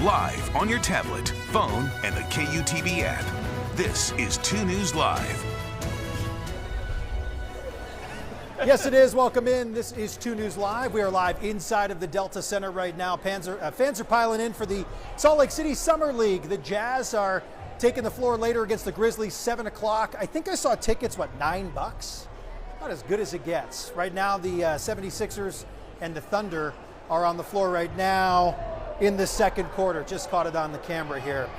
live on your tablet, phone, and the KUTV app. This is 2 News Live. Yes, it is. Welcome in. This is 2 News Live. We are live inside of the Delta Center right now. Fans are piling in for the Salt Lake City Summer League. The Jazz are taking the floor later against the Grizzlies, 7 o'clock. I think I saw tickets, $9? Not as good as it gets. Right now, the 76ers and the Thunder are on the floor right now in the second quarter. Just caught it on the camera here.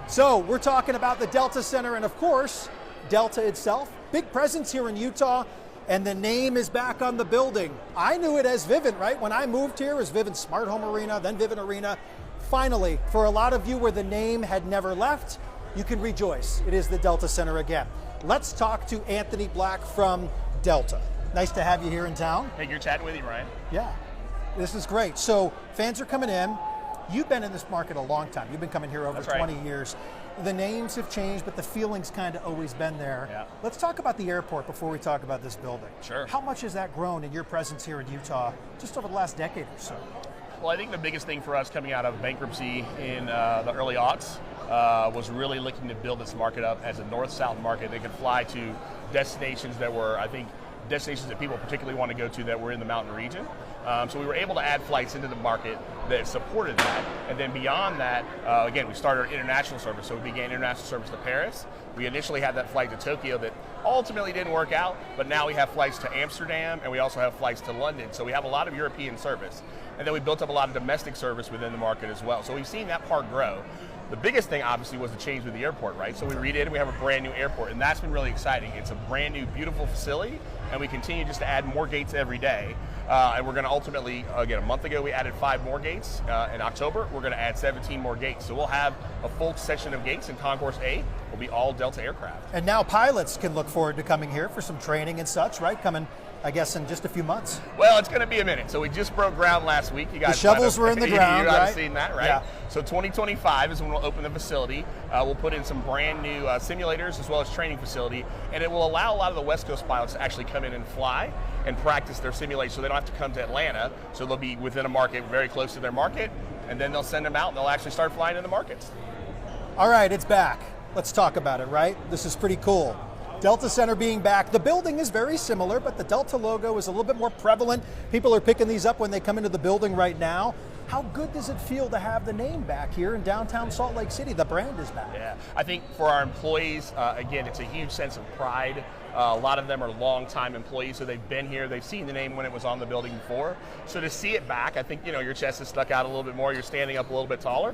So we're talking about the Delta Center and, of course, Delta itself. Big presence here in Utah. And the name is back on the building. I knew it as Vivint, right? When I moved here, it was Vivint Smart Home Arena, then Vivint Arena. Finally, for a lot of you where the name had never left, you can rejoice. It is the Delta Center again. Let's talk to Anthony Black from Delta. Nice to have you here in town. Hey, you're chatting with you, Ryan. Yeah, this is great. So fans are coming in. You've been in this market a long time. You've been coming here over 20 years. The names have changed, but the feeling's kind of always been there. Yeah. Let's talk about the airport before we talk about this building. Sure. How much has that grown in your presence here in Utah just over the last decade or so? Well, I think the biggest thing for us coming out of bankruptcy in the early aughts was really looking to build this market up as a north-south market that could fly to destinations that were, I think, destinations that people particularly want to go to that were in the mountain region. So we were able to add flights into the market that supported that. And then beyond that, again, we started our international service. So we began international service to Paris. We initially had that flight to Tokyo that ultimately didn't work out, but now we have flights to Amsterdam and we also have flights to London. So we have a lot of European service. And then we built up a lot of domestic service within the market as well. So we've seen that part grow. The biggest thing, obviously, was the change with the airport, right? So we redid it, and we have a brand new airport, and that's been really exciting. It's a brand new, beautiful facility, and we continue just to add more gates every day. And we're going to ultimately, again, a month ago, we added 5 more gates. In October, we're going to add 17 more gates. So we'll have a full section of gates in Concourse A. Will be all Delta aircraft. And now pilots can look forward to coming here for some training and such, right? Coming, I guess, in just a few months. Well, it's going to be a minute. So we just broke ground last week. You guys, the shovels were in the ground, you right? You've seen that, right? Yeah. So 2025 is when we'll open the facility. We'll put in some brand new simulators as well as training facility, and it will allow a lot of the West Coast pilots to actually come in and fly and practice their simulation, so they don't have to come to Atlanta. So they'll be within a market very close to their market, and then they'll send them out and they'll actually start flying in the markets. All right, it's back. Let's talk about it, right? This is pretty cool. Delta Center being back. The building is very similar, but the Delta logo is a little bit more prevalent. People are picking these up when they come into the building right now. How good does it feel to have the name back here in downtown Salt Lake City? The brand is back. Yeah, I think for our employees, again, it's a huge sense of pride. A lot of them are longtime employees, so they've been here. They've seen the name when it was on the building before. So to see it back, I think, your chest is stuck out a little bit more. You're standing up a little bit taller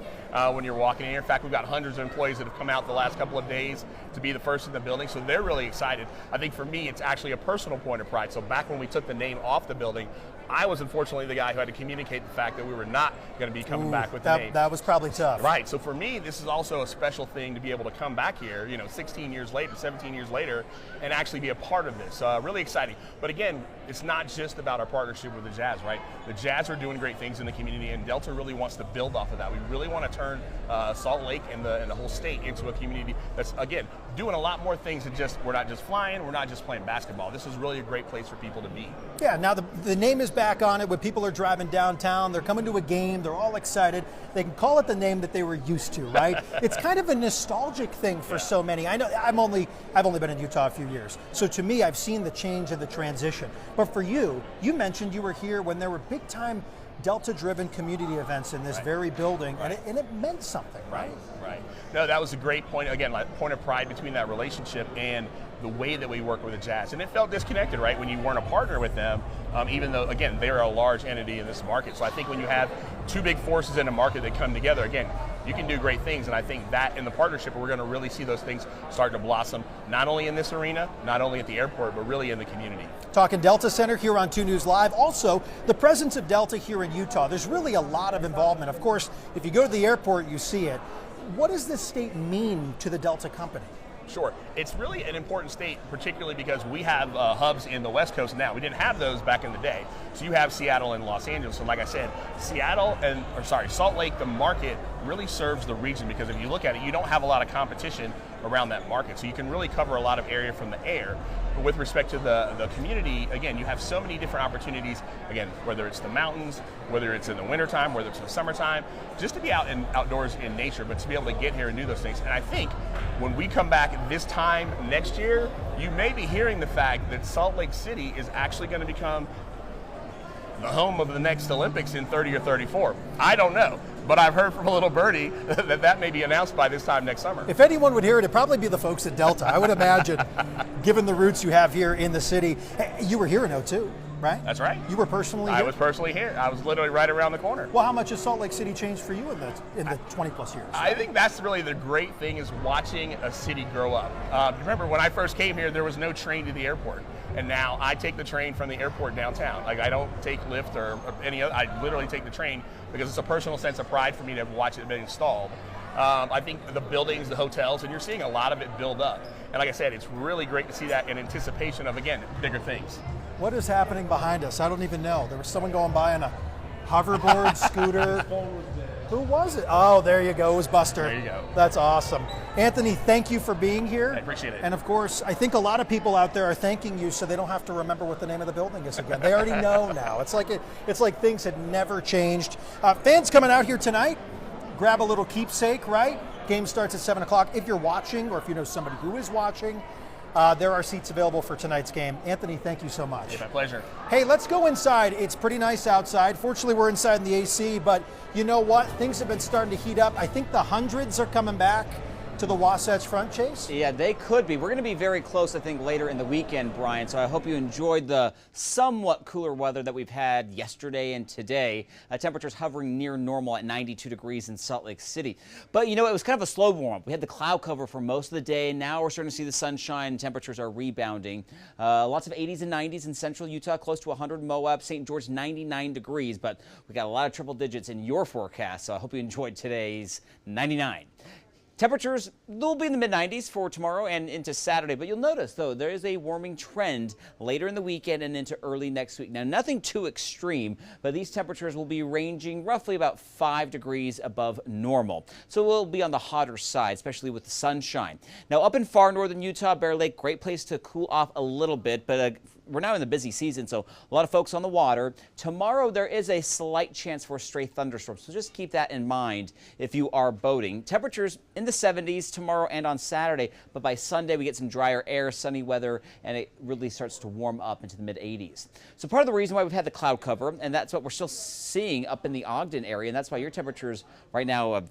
when you're walking in here. In fact, we've got hundreds of employees that have come out the last couple of days to be the first in the building, so they're really excited. I think for me, it's actually a personal point of pride. So back when we took the name off the building, I was unfortunately the guy who had to communicate the fact that we were not going to be coming back with the name. That was probably tough. Right, so for me, this is also a special thing to be able to come back here, 16 years later, 17 years later, and actually be a part of this. Really exciting. But again, it's not just about our partnership with the Jazz, right? The Jazz are doing great things in the community, and Delta really wants to build off of that. We really want to turn Salt Lake and the whole state into a community that's, again, doing a lot more things than we're not just flying, we're not just playing basketball. This is really a great place for people to be. Yeah, now the name is back on it. When people are driving downtown, they're coming to a game, they're all excited. They can call it the name that they were used to, right? It's kind of a nostalgic thing for so many. I know I've only been in Utah a few years, so to me, I've seen the change and the transition. But for you mentioned you were here when there were big time Delta-driven community events in this very building, and it meant something, right? Right. No, that was a great point. Again, like point of pride between that relationship and the way that we work with the Jazz. And it felt disconnected, right, when you weren't a partner with them, even though, again, they're a large entity in this market. So I think when you have two big forces in a market that come together, again, you can do great things. And I think that in the partnership, we're going to really see those things start to blossom, not only in this arena, not only at the airport, but really in the community. Talking Delta Center here on 2 News Live. Also, the presence of Delta here in Utah. There's really a lot of involvement. Of course, if you go to the airport, you see it. What does this state mean to the Delta company? Sure. It's really an important state, particularly because we have hubs in the West Coast now. We didn't have those back in the day. So you have Seattle and Los Angeles. And like I said, Salt Lake, the market really serves the region, because if you look at it, you don't have a lot of competition around that market. So you can really cover a lot of area from the air. with respect to the community, again, you have so many different opportunities, again, whether it's the mountains, whether it's in the wintertime, whether it's in the summertime, just to be out and outdoors in nature, but to be able to get here and do those things. And I think when we come back this time next year, you may be hearing the fact that Salt Lake City is actually going to become the home of the next Olympics in 30 or 34. I don't know, but I've heard from a little birdie that may be announced by this time next summer. If anyone would hear it, it'd probably be the folks at Delta. I would imagine, given the roots you have here in the city. Hey, you were here in '02, right? That's right. You were personally here? I was personally here. I was literally right around the corner. Well, how much has Salt Lake City changed for you in the 20 plus years? I think that's really the great thing, is watching a city grow up. Remember, when I first came here, there was no train to the airport. And now I take the train from the airport downtown. Like, I don't take Lyft or any other, I literally take the train because it's a personal sense of pride for me to watch it being installed. I think the buildings, the hotels, and you're seeing a lot of it build up. And like I said, it's really great to see that in anticipation of, again, bigger things. What is happening behind us? I don't even know. There was someone going by on a hoverboard, scooter. Who was it? Oh, there you go. It was Buster. There you go. That's awesome. Anthony, thank you for being here. I appreciate it. And of course, I think a lot of people out there are thanking you so they don't have to remember what the name of the building is again. They already know now. It's like things had never changed. Fans coming out here tonight, grab a little keepsake, right? Game starts at 7 o'clock. If you're watching, or if you know somebody who is watching, there are seats available for tonight's game. Anthony, thank you so much. It's my pleasure. Hey, let's go inside. It's pretty nice outside. Fortunately, we're inside in the AC, but you know what? Things have been starting to heat up. I think the hundreds are coming back to the Wasatch Front, Chase? Yeah, they could be. We're going to be very close, I think, later in the weekend, Brian, so I hope you enjoyed the somewhat cooler weather that we've had yesterday and today. Temperatures hovering near normal at 92 degrees in Salt Lake City. But, you know, it was kind of a slow warm-up. We had the cloud cover for most of the day. Now we're starting to see the sunshine. Temperatures are rebounding. Lots of 80s and 90s in central Utah, close to 100 Moab. St. George, 99 degrees, but we got a lot of triple digits in your forecast, so I hope you enjoyed today's 99. Temperatures will be in the mid-90s for tomorrow and into Saturday, but you'll notice, though, there is a warming trend later in the weekend and into early next week. Now, nothing too extreme, but these temperatures will be ranging roughly about 5 degrees above normal. So we'll be on the hotter side, especially with the sunshine. Now, up in far northern Utah, Bear Lake, great place to cool off a little bit, but we're now in the busy season, so a lot of folks on the water. Tomorrow, there is a slight chance for a stray thunderstorm, so just keep that in mind if you are boating. Temperatures in the 70s tomorrow and on Saturday, but by Sunday, we get some drier air, sunny weather, and it really starts to warm up into the mid-80s. So part of the reason why we've had the cloud cover, and that's what we're still seeing up in the Ogden area, and that's why your temperatures right now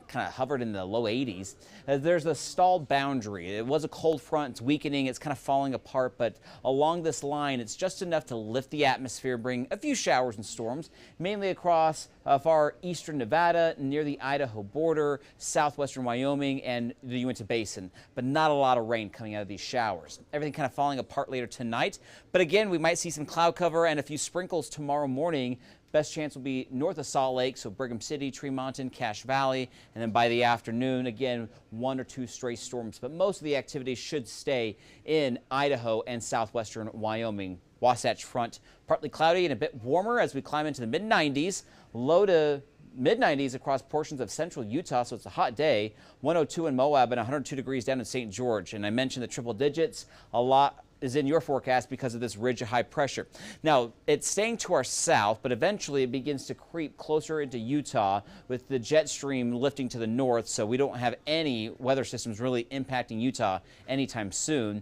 kind of hovered in the low 80s. There's a stalled boundary. It was a cold front, it's weakening, it's kind of falling apart, but along this line, it's just enough to lift the atmosphere, bring a few showers and storms, mainly across far eastern Nevada, near the Idaho border, southwestern Wyoming, and the Uinta Basin, but not a lot of rain coming out of these showers. Everything kind of falling apart later tonight, but again, we might see some cloud cover and a few sprinkles tomorrow morning. Best chance will be north of Salt Lake, so Brigham City, Tremonton, Cache Valley, and then by the afternoon, again, 1 or 2 stray storms. But most of the activity should stay in Idaho and southwestern Wyoming. Wasatch Front, partly cloudy and a bit warmer as we climb into the mid-90s, low to mid-90s across portions of central Utah, so it's a hot day. 102 in Moab and 102 degrees down in St. George. And I mentioned the triple digits, a lot is in your forecast because of this ridge of high pressure. Now, it's staying to our south, but eventually it begins to creep closer into Utah with the jet stream lifting to the north, so we don't have any weather systems really impacting Utah anytime soon.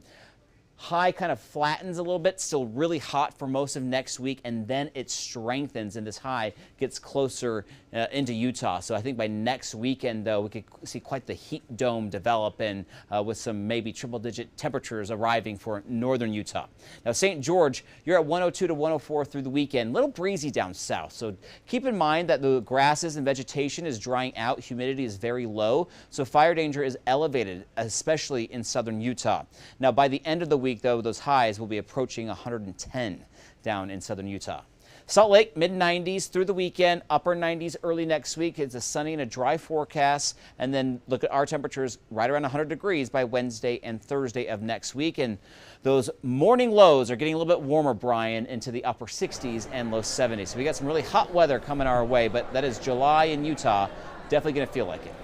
High kind of flattens a little bit, still really hot for most of next week, and then it strengthens and this high gets closer into Utah. So I think by next weekend, though, we could see quite the heat dome develop and with some maybe triple-digit temperatures arriving for northern Utah. Now, St. George, you're at 102 to 104 through the weekend. A little breezy down south, so keep in mind that the grasses and vegetation is drying out. Humidity is very low, so fire danger is elevated, especially in southern Utah. Now, by the end of the week, though, those highs will be approaching 110 down in southern Utah. Salt Lake, mid-90s through the weekend, upper 90s early next week. It's a sunny and a dry forecast. And then look at our temperatures right around 100 degrees by Wednesday and Thursday of next week. And those morning lows are getting a little bit warmer, Brian, into the upper 60s and low 70s. So we got some really hot weather coming our way, but that is July in Utah. Definitely going to feel like it.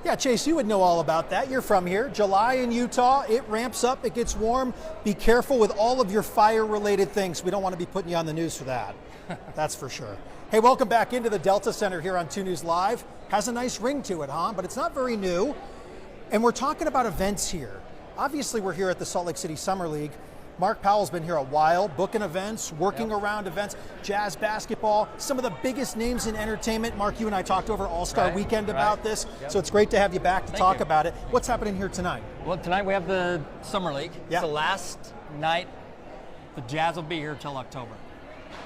Yeah, Chase, you would know all about that. You're from here. July in Utah, it ramps up, it gets warm. Be careful with all of your fire-related things. We don't want to be putting you on the news for that. That's for sure. Hey, welcome back into the Delta Center here on 2 News Live. Has a nice ring to it, huh? But it's not very new. And we're talking about events here. Obviously, we're here at the Salt Lake City Summer League. Mark Powell's been here a while, booking events, working around events, Jazz basketball, some of the biggest names in entertainment. Mark, you and I talked over All-Star Weekend about this, so it's great to have you back to talk about it. What's happening here tonight? Well, tonight we have the Summer League. Yeah. It's the last night. The Jazz will be here till October.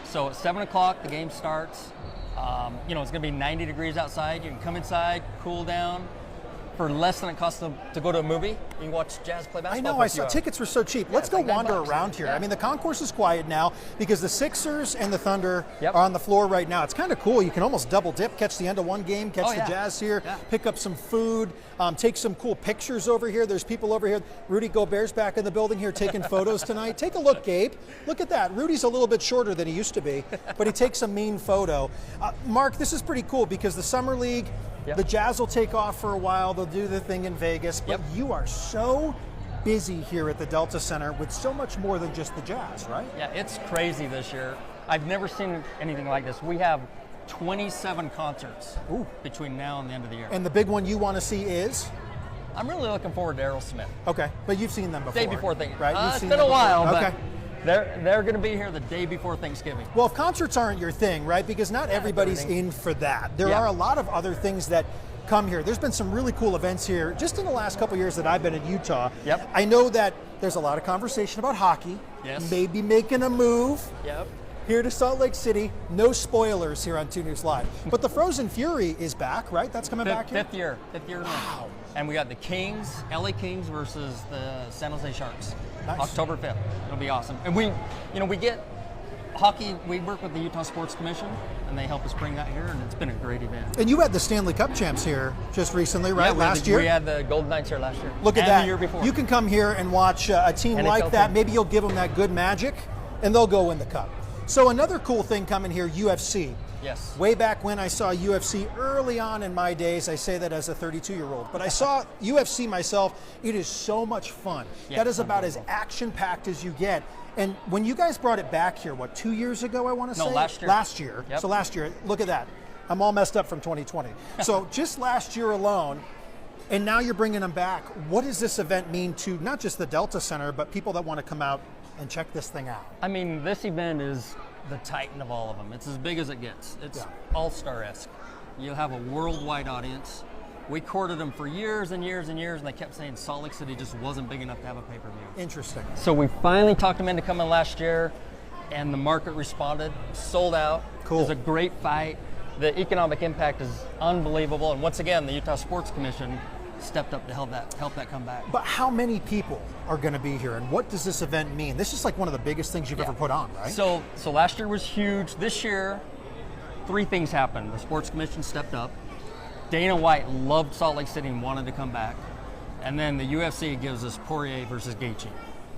So at 7 o'clock, the game starts. You know, it's going to be 90 degrees outside. You can come inside, cool down. For less than it costs to go to a movie, you can watch Jazz play basketball. I know, I saw tickets were so cheap. Let's go wander around here. I mean, the concourse is quiet now because the Sixers and the Thunder are on the floor right now. It's kind of cool. You can almost double dip, catch the end of one game, catch the Jazz here, pick up some food, take some cool pictures over here. There's people over here. Rudy Gobert's back in the building here taking photos tonight. Take a look, Gabe. Look at that. Rudy's a little bit shorter than he used to be, but he takes a mean photo. Mark, this is pretty cool because the Summer League, the Jazz will take off for a while. They'll do the thing in Vegas, but you are so busy here at the Delta Center with so much more than just the Jazz, right? Yeah, it's crazy this year. I've never seen anything like this. We have 27 concerts between now and the end of the year. And the big one you want to see is? I'm really looking forward to Aerosmith. Okay, but you've seen them before. Day before thing. Right? It's been a while, but they're going to be here the day before Thanksgiving. Well, if concerts aren't your thing, right? Because not everybody's in for that. There are a lot of other things that come here. There's been some really cool events here just in the last couple years that I've been in Utah. I know that there's a lot of conversation about hockey. Maybe making a move here to Salt Lake City. No spoilers here on 2 News Live. But the Frozen Fury is back, right? That's coming back here? Fifth year. Wow. And we got the Kings, LA Kings versus the San Jose Sharks. Nice. October 5th. It'll be awesome. And we get hockey, we work with the Utah Sports Commission, and they help us bring that here, and it's been a great event. And you had the Stanley Cup champs here just recently, right? Last year? We had the Golden Knights here last year. Look at that. The year before. You can come here and watch a team NFL like that. team. Maybe you'll give them that good magic, and they'll go win the cup. So another cool thing coming here, UFC. Yes. Way back when I saw UFC early on in my days, I say that as a 32-year-old, but I saw UFC myself. It is so much fun. That is about as action-packed as you get. And when you guys brought it back here, what, 2 years ago, I want to say? No, last year. Last year. So last year, look at that. I'm all messed up from 2020. So just last year alone, and now you're bringing them back. What does this event mean to not just the Delta Center, but people that want to come out and check this thing out? I mean, this event is the titan of all of them. It's as big as it gets. It's all-star-esque. You'll have a worldwide audience. We courted them for years and years and years, and they kept saying Salt Lake City just wasn't big enough to have a pay-per-view. Interesting. So we finally talked them into coming last year, and the market responded, sold out. Cool. It was a great fight. The economic impact is unbelievable, and once again, the Utah Sports Commission stepped up to help that come back. But how many people are going to be here, and what does this event mean? This is like one of the biggest things you've ever put on, right? So last year was huge. This year, 3 things happened. The Sports Commission stepped up. Dana White loved Salt Lake City and wanted to come back. And then the UFC gives us Poirier versus Gaethje.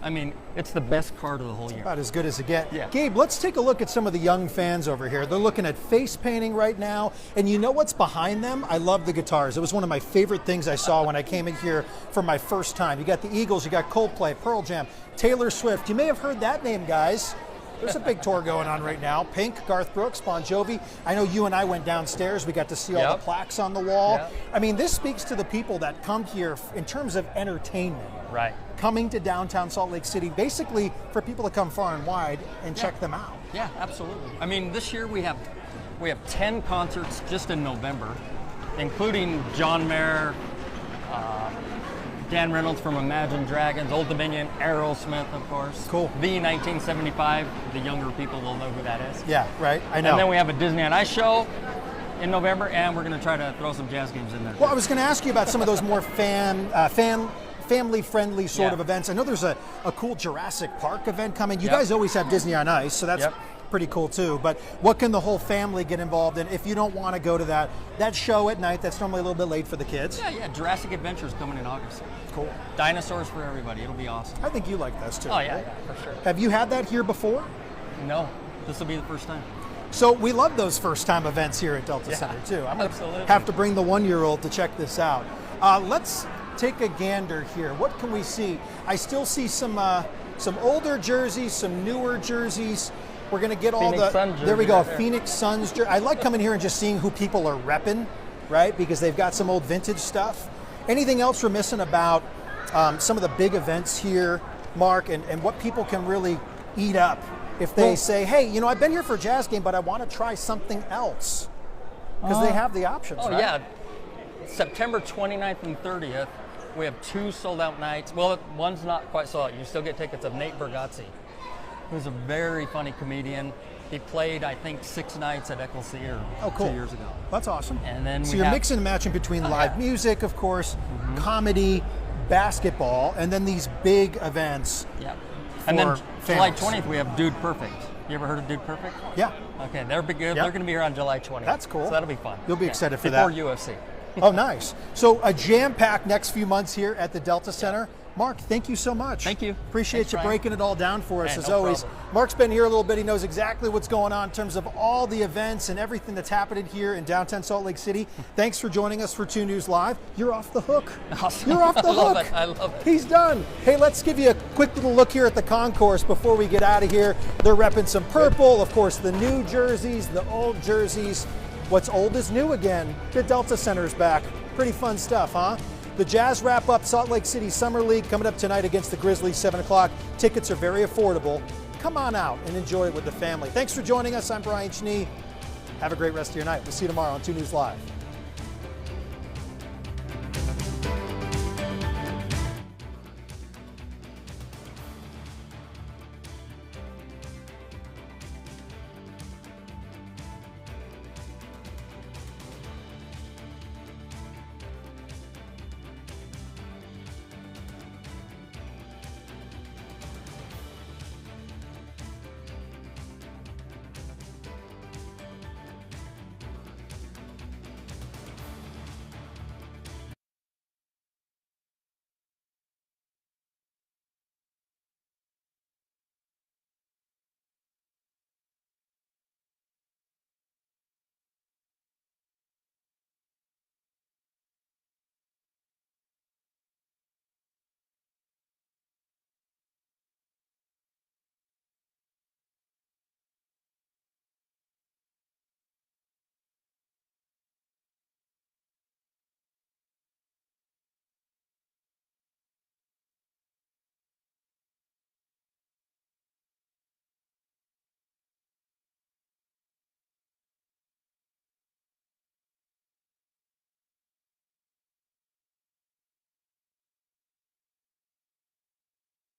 I mean, it's the best card of the whole year. About as good as it gets. Yeah. Gabe, let's take a look at some of the young fans over here. They're looking at face painting right now, and you know what's behind them? I love the guitars. It was one of my favorite things I saw when I came in here for my first time. You got the Eagles, you got Coldplay, Pearl Jam, Taylor Swift. You may have heard that name, guys. There's a big tour going on right now. Pink, Garth Brooks, Bon Jovi. I know you and I went downstairs. We got to see all the plaques on the wall. I mean, this speaks to the people that come here in terms of entertainment. Right. Coming to downtown Salt Lake City, basically for people to come far and wide and check them out. Yeah, absolutely. I mean, this year we have 10 concerts just in November, including John Mayer, Dan Reynolds from Imagine Dragons, Old Dominion, Aerosmith, of course. Cool. The 1975. The younger people will know who that is. Yeah, right. I know. And then we have a Disney on Ice show in November, and we're going to try to throw some jazz games in there. Well, I was going to ask you about some of those more family-friendly sort of events. I know there's a cool Jurassic Park event coming. You guys always have Disney on Ice, so that's pretty cool too. But what can the whole family get involved in if you don't want to go to that show at night? That's normally a little bit late for the kids. Yeah. Jurassic Adventure's coming in August. Cool. Dinosaurs for everybody. It'll be awesome. I think you like this too. Oh, yeah, for sure. Have you had that here before? No. This will be the first time. So we love those first-time events here at Delta Center too. I'm going to have to bring the 1-year-old to check this out. Let's take a gander here. What can we see? I still see some older jerseys, some newer jerseys. We're going to get all Phoenix Sun there we go, right there. Phoenix Suns jersey. I like coming here and just seeing who people are repping, right? Because they've got some old vintage stuff. Anything else we're missing about some of the big events here, Mark, and what people can really eat up if they say, hey, you know, I've been here for a Jazz game, but I want to try something else? Because they have the options, Oh, right? yeah. September 29th and 30th, we have 2 sold-out nights. Well, one's not quite sold out. You still get tickets of Nate Bargatze, who's a very funny comedian. He played, I think, 6 nights at Eccles Theater 2 years ago. That's awesome. And then so we you're have- mixing and matching between live yeah. music, of course, comedy, basketball, and then these big events. Yeah. And then for July families. 20th, we have Dude Perfect. You ever heard of Dude Perfect? Yeah. Okay, they're big. Yeah. They're going to be here on July 20th. That's cool. So that'll be fun. You'll be excited for that. Before UFC. Oh, nice. So a jam-packed next few months here at the Delta Center. Mark, thank you so much. Thank you. Appreciate Thanks, you Ryan. breaking it all down for us Man, as no always. problem. Mark's been here a little bit. He knows exactly what's going on in terms of all the events and everything that's happening here in downtown Salt Lake City. Thanks for joining us for 2 News Live. You're off the hook. Awesome. You're off the I love hook. it. I love it. He's done. Hey, let's give you a quick little look here at the concourse before we get out of here. They're repping some purple, of course, the new jerseys, the old jerseys. What's old is new again. The Delta Center's back. Pretty fun stuff, huh? The Jazz wrap up Salt Lake City Summer League coming up tonight against the Grizzlies, 7 o'clock. Tickets are very affordable. Come on out and enjoy it with the family. Thanks for joining us. I'm Brian Schnee. Have a great rest of your night. We'll see you tomorrow on 2 News Live.